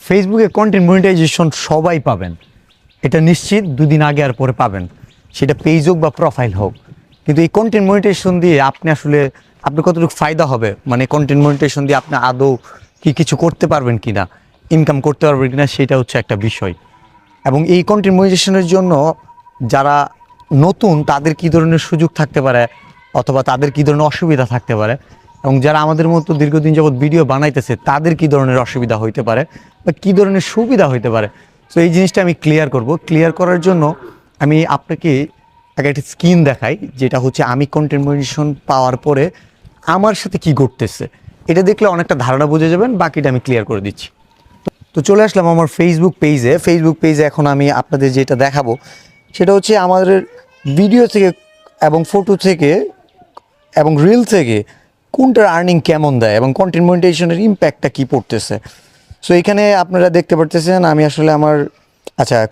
ফেসবুকে content monetization সবাই পাবেন, এটা নিশ্চিত। দুদিন আগে আর পরে পাবেন, সেটা পেজ হোক বা প্রোফাইল হোক। কিন্তু এই কন্টেন্ট মনিটাইজেশন দিয়ে আপনি আসলে আপনার কতটুকু ফায়দা হবে, মানে কন্টেন্ট মনিটাইজেশন দিয়ে আপনি আদৌ কি কিছু করতে পারবেন কিনা, ইনকাম করতে পারবেন কিনা, সেটা হচ্ছে একটা বিষয়। এবং এই কন্টেন্ট মনিটাইজেশনের জন্য যারা নতুন তাদের কী ধরনের সুযোগ থাকতে পারে অথবা তাদের কী ধরনের অসুবিধা থাকতে পারে, এবং যারা আমাদের মতো দীর্ঘদিন যাবৎ ভিডিও বানাইতেছে তাদের কী ধরনের অসুবিধা হইতে পারে বা কী ধরনের সুবিধা হইতে পারে। সো এই জিনিসটা আমি ক্লিয়ার করব। ক্লিয়ার করার জন্য আমি আপনাকে একটা স্ক্রিন দেখাই, যেটা হচ্ছে আমি কন্টেন্ট মনিটাইজেশন পাওয়ার পরে আমার সাথে কি ঘটতেছে। এটা দেখলে অনেকটা ধারণা বুঝে যাবেন, বাকিটা আমি ক্লিয়ার করে দিচ্ছি। তো চলে আসলাম আমার ফেসবুক পেজে। এখন আমি আপনাদের যেটা দেখাবো সেটা হচ্ছে আমাদের ভিডিও থেকে এবং ফটো থেকে এবং রিল থেকে কোনটার আর্নিং কেমন দেয় এবং কন্টেন্ট মনিটাইজেশনের ইম্প্যাক্টটা কী পড়তেছে। সো এখানে আপনারা দেখতে পারতেছেন আমি আসলে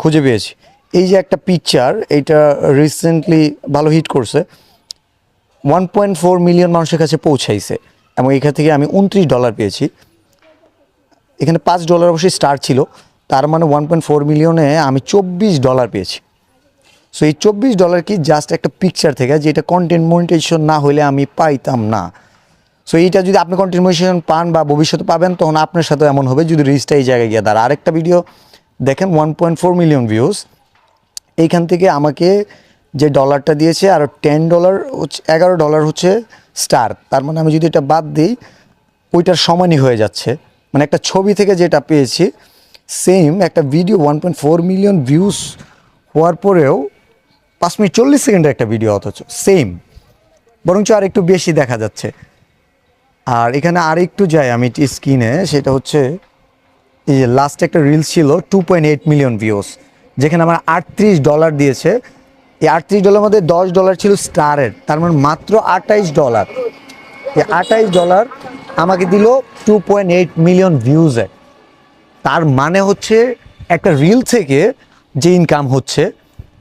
খুঁজে পেয়েছি। এই যে একটা পিকচার, এইটা রিসেন্টলি ভালো হিট করছে, 1.4 মিলিয়ন মানুষের কাছে পৌঁছাইছে এবং এখান থেকে আমি $29 পেয়েছি। এখানে $5 অবশ্যই স্টার ছিল, তার মানে 1.4 মিলিয়নে আমি $24 পেয়েছি। সো এই $24 কি জাস্ট একটা পিকচার থেকে, যেটা কন্টেন্ট মনিটাইজেশন না হলে আমি পাইতাম না। সো এইটা যদি আপনি কন্টেন্ট মনিটাইজেশন পান বা ভবিষ্যতে পাবেন, তখন আপনার সাথে এমন হবে যদি রিচটা এই জায়গায় গিয়ে দাঁড়া। আরেকটা ভিডিও দেখেন, 1.4 মিলিয়ন ভিউজ। এইখান থেকে আমাকে যে ডলারটা দিয়েছে আর $10 হচ্ছে, $11 হচ্ছে স্টার। তার মানে আমি যদি এটা বাদ দিই, ওইটার সমানই হয়ে যাচ্ছে। মানে একটা ছবি থেকে যেটা পেয়েছি, সেম একটা ভিডিও 1.4 মিলিয়ন ভিউজ হওয়ার পরেও 5 মিনিট 40 সেকেন্ডের একটা ভিডিও, অথচ সেম, বরঞ্চ আর একটু বেশি দেখা যাচ্ছে। আর এখানে আর একটু যাই আমি স্ক্রিনে, সেটা হচ্ছে এই যে লাস্ট একটা রিলস ছিল 2.8 মিলিয়ন ভিউজ, যেখানে আমার $38 দিয়েছে। এই $38 মধ্যে $10 ছিল স্টারের, তার মানে মাত্র $28। এই $28 আমাকে দিল 2.8 মিলিয়ন ভিউজে। তার মানে হচ্ছে একটা রিল থেকে যে ইনকাম হচ্ছে,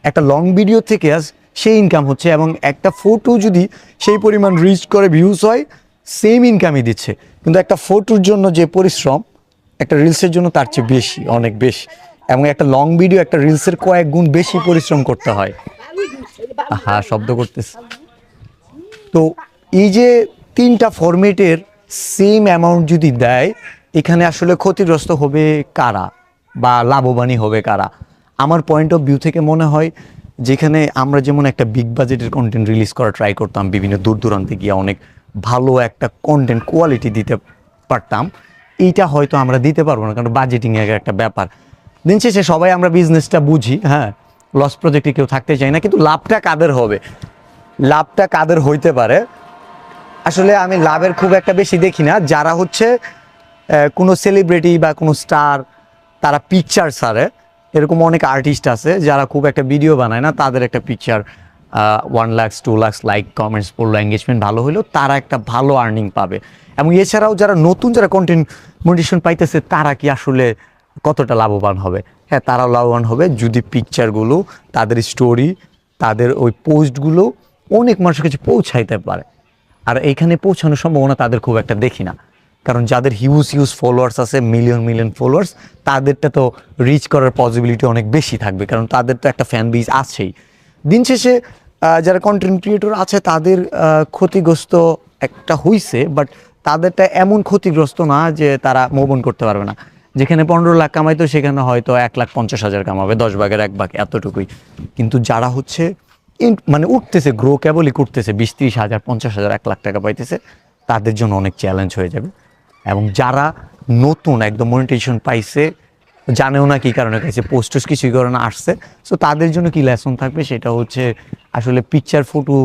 একটা লং ভিডিও থেকে সেই ইনকাম হচ্ছে, এবং একটা ফটো যদি সেই পরিমাণ রিচ করে ভিউজ হয়, সেম ইনকামই দিচ্ছে। কিন্তু একটা ফটোর জন্য যে পরিশ্রম একটা রিলসের জন্য তার চেয়ে বেশি, অনেক বেশি। এবং একটা লং ভিডিও একটা রিলসের কয়েক গুণ বেশি পরিশ্রম করতে হয়। হ্যাঁ, শব্দ করতেছে। তো এই যে 3টা ফরম্যাটের সেম অ্যামাউন্ট যদি দেয়, এখানে আসলে ক্ষতিগ্রস্ত হবে কারা বা লাভবানই হবে কারা? আমার পয়েন্ট অফ ভিউ থেকে মনে হয়, যেখানে আমরা যেমন একটা বিগ বাজেটের কন্টেন্ট রিলিজ করা ট্রাই করতাম, বিভিন্ন দূর দূরান্তে গিয়ে অনেক ভালো একটা কন্টেন্ট কোয়ালিটি দিতে পারতাম, এইটা হয়তো আমরা দিতে পারবো না, কারণ বাজেটিংয়ের একটা ব্যাপার। দিন শেষে সবাই আমরা বিজনেসটা বুঝি, হ্যাঁ, লস প্রজেক্টে কেউ থাকতে চাই না, কিন্তু লাভটা কাদের হবে, লাভটা কাদের হইতে পারে? আসলে আমি লাভের খুব একটা বেশি দেখি না। যারা হচ্ছে কোনো সেলিব্রিটি বা কোনো স্টার, তারা পিকচার ছাড়ে, এরকম অনেক আর্টিস্ট আছে যারা খুব একটা ভিডিও বানায় না, তাদের একটা picture 1 lakh 2 lakh like comments পড়লো, এঙ্গেজমেন্ট ভালো হইলো, তারা একটা ভালো আর্নিং পাবে। এবং এছাড়াও যারা নতুন, যারা কন্টেন্ট মনিটাইজেশন পাইতেছে, তারা কি আসলে কতটা লাভবান হবে? হ্যাঁ, তারাও লাভবান হবে যদি পিকচারগুলো, তাদের স্টোরি, তাদের ওই পোস্টগুলো অনেক মানুষের কাছে পৌঁছাইতে পারে। আর এইখানে পৌঁছানোর সম্ভাবনা তাদের খুব একটা দেখি না, কারণ যাদের হিউজ ফলোয়ার্স আছে, মিলিয়ন ফলোয়ার্স, তাদেরটা তো রিচ করার পসিবিলিটি অনেক বেশি থাকবে, কারণ তাদের তো একটা ফ্যান বেজ আছেই। দিন শেষে যারা কন্টেন্ট ক্রিয়েটর আছে তাদের ক্ষতিগ্রস্ত একটা হইছে, বাট তাদেরটা এমন ক্ষতিগ্রস্ত না যে তারা মুভ অন করতে পারবে না। যেখানে 15 লাখ কামাইতো, সেখানে হয়তো 1,50,000 কামাবে, 10 ভাগের 1 ভাগ, এতটুকুই। কিন্তু যারা হচ্ছে মানে উঠতেছে, গ্রো কেবলই করতেছে, 20-30 হাজার, 50,000, 1 লাখ টাকা পাইতেছে, তাদের জন্য অনেক চ্যালেঞ্জ হয়ে যাবে। এবং যারা নতুন একদম মনিটাইজেশন পাইছে, জানেও না কী কারণে পাইছে, পোস্টস কিছুই করে না, আসছে, সো তাদের জন্য কি লেসন থাকবে, সেটা হচ্ছে আসলে পিকচার ফটো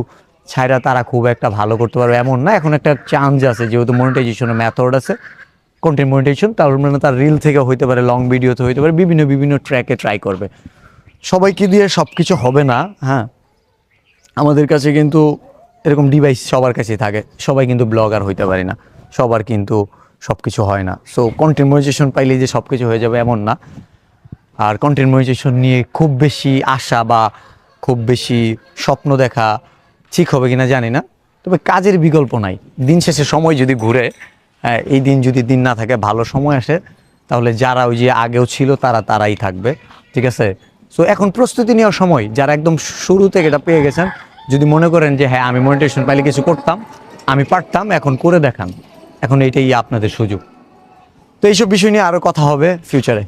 ছাড়া তারা খুব একটা ভালো করতে পারবে এমন না। এখন একটা চান্স আছে, যেহেতু মনিটাইজেশনের মেথড আছে, কন্টেন্ট মনিটাইজেশন, তার মানে তার রিল থেকে হইতে পারে, লং ভিডিওতে হইতে পারে, বিভিন্ন ট্র্যাকে ট্রাই করবে। সবাইকে দিয়ে সব কিছু হবে না। হ্যাঁ, আমাদের কাছে কিন্তু এরকম ডিভাইস সবার কাছেই থাকে, সবাই কিন্তু ব্লগার হইতে পারে না, সবার কিন্তু সব কিছু হয় না। সো কন্টেন্ট মনিটাইজেশন পাইলে যে সব কিছু হয়ে যাবে এমন না। আর কন্টেন্ট মনিটাইজেশন নিয়ে খুব বেশি আশা বা খুব বেশি স্বপ্ন দেখা ঠিক হবে কিনা জানি না, তবে কাজের বিকল্প নাই। দিন শেষে সময় যদি ঘুরে, এই দিন যদি দিন না থাকে, ভালো সময় আসে, তাহলে যারা ওই যে আগেও ছিল তারাই থাকবে, ঠিক আছে? সো এখন প্রস্তুতি নেওয়ার সময়, যারা একদম শুরু থেকে এটা পেয়ে গেছেন, যদি মনে করেন যে হ্যাঁ আমি মনিটাইজেশন পাইলে কিছু করতাম, আমি পারতাম, এখন করে দেখান, এখন এইটাই আপনাদের সুযোগ। তো এইসব বিষয় নিয়ে আরও কথা হবে ফিউচারে।